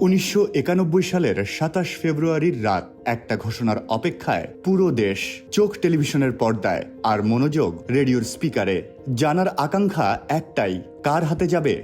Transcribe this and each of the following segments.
1991 সালের 27 ফেব্রুয়ারির রাত একটা ঘোষণার অপেক্ষায় পুরো দেশ, চোখ টেলিভিশনের পর্দায় আর মনোযোগ রেডিওর স্পিকারে। জানার আকাঙ্ক্ষা একটাই, কার হাতে যাবে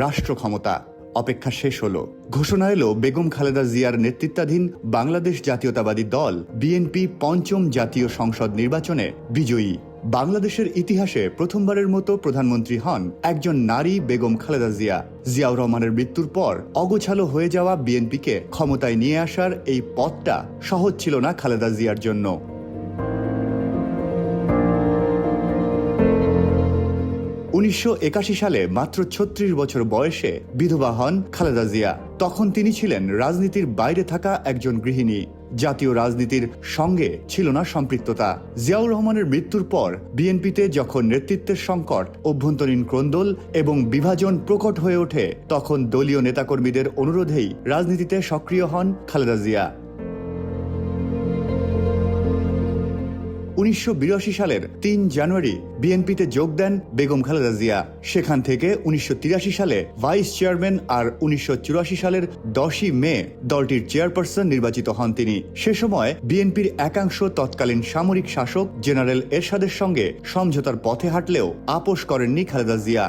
রাষ্ট্র ক্ষমতা। অপেক্ষা শেষ হলো। ঘোষণা এলো বেগম খালেদা জিয়ার নেতৃত্বাধীন বাংলাদেশ জাতীয়তাবাদী দল বিএনপি পঞ্চম জাতীয় সংসদ নির্বাচনে বিজয়ী। বাংলাদেশের ইতিহাসে প্রথমবারের মতো প্রধানমন্ত্রী হন একজন নারী, বেগম খালেদা জিয়া। জিয়াউর রহমানের মৃত্যুর পর অগোছালো হয়ে যাওয়া বিএনপিকে ক্ষমতায় নিয়ে আসার এই পথটা সহজ ছিল না খালেদা জিয়ার জন্য। 1981 সালে মাত্র 36 বছর বয়সে বিধবা হন খালেদা জিয়া। তখন তিনি ছিলেন রাজনীতির বাইরে থাকা একজন গৃহিণী। জাতীয় রাজনীতির সঙ্গে ছিল না সম্পৃক্ততা। জিয়াউর রহমানের মৃত্যুর পর বিএনপিতে যখন নেতৃত্বের সংকট, অভ্যন্তরীণ ক্রন্দল এবং বিভাজন প্রকট হয়ে ওঠে, তখন দলীয় নেতাকর্মীদের অনুরোধেই রাজনীতিতে সক্রিয় হন খালেদা জিয়া। 1982 সালের 3 জানুয়ারি বিএনপিতে যোগ দেন বেগম খালেদা জিয়া। সেখান থেকে 1983 সালে ভাইস চেয়ারম্যান আর 1984 সালের 10 মে দলটির চেয়ারপারসন নির্বাচিত হন তিনি। সে সময় বিএনপির একাংশ তৎকালীন সামরিক শাসক জেনারেল এরশাদের সঙ্গে সমঝোতার পথে হাঁটলেও আপোষ করেননি খালেদা জিয়া।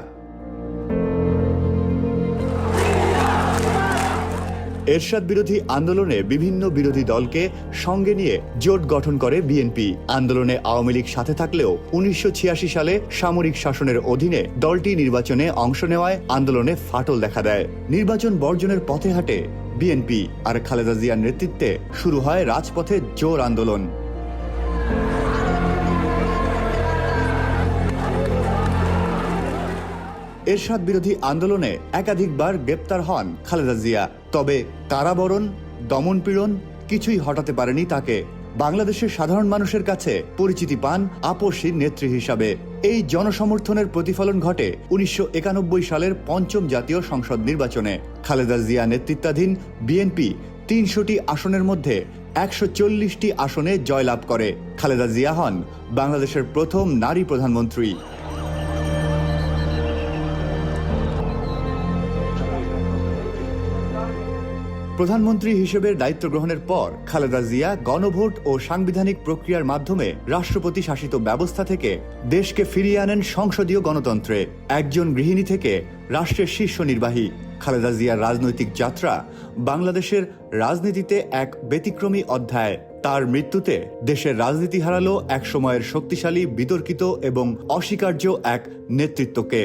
এরশাদ বিরোধী আন্দোলনে বিভিন্ন বিরোধী দলকে সঙ্গে নিয়ে জোট গঠন করে বিএনপি। আন্দোলনে আওয়ামী লীগ সাথে থাকলেও 1986 সালে সামরিক শাসনের অধীনে দলটি নির্বাচনে অংশ নেওয়ায় আন্দোলনে ফাটল দেখা দেয়। নির্বাচন বর্জনের পথে হাঁটে বিএনপি, আর খালেদা জিয়ার নেতৃত্বে শুরু হয় রাজপথে জোর আন্দোলন। এরশাদ বিরোধী আন্দোলনে একাধিকবার গ্রেপ্তার হন খালেদা জিয়া। তবে কারাবরণ, দমনপীড়ন কিছুই হটাতে পারেনি তাকে। বাংলাদেশের সাধারণ মানুষের কাছে পরিচিতি পান আপসী নেত্রী হিসাবে। এই জনসমর্থনের প্রতিফলন ঘটে 1991 সালের পঞ্চম জাতীয় সংসদ নির্বাচনে। খালেদা জিয়া নেতৃত্বাধীন বিএনপি 300টি আসনের মধ্যে 140টি আসনে জয়লাভ করে। খালেদা জিয়া হন বাংলাদেশের প্রথম নারী প্রধানমন্ত্রী। প্রধানমন্ত্রী হিসেবে দায়িত্ব গ্রহণের পর খালেদা জিয়া গণভোট ও সাংবিধানিক প্রক্রিয়ার মাধ্যমে রাষ্ট্রপতি শাসিত ব্যবস্থা থেকে দেশকে ফিরিয়ে আনেন সংসদীয় গণতন্ত্রে। একজন গৃহিণী থেকে রাষ্ট্রের শীর্ষ নির্বাহী, খালেদা জিয়ার রাজনৈতিক যাত্রা বাংলাদেশের রাজনীতিতে এক ব্যতিক্রমী অধ্যায়। তার মৃত্যুতে দেশের রাজনীতি হারালো এক সময়ের শক্তিশালী, বিতর্কিত এবং অস্বীকার্য এক নেতৃত্বকে।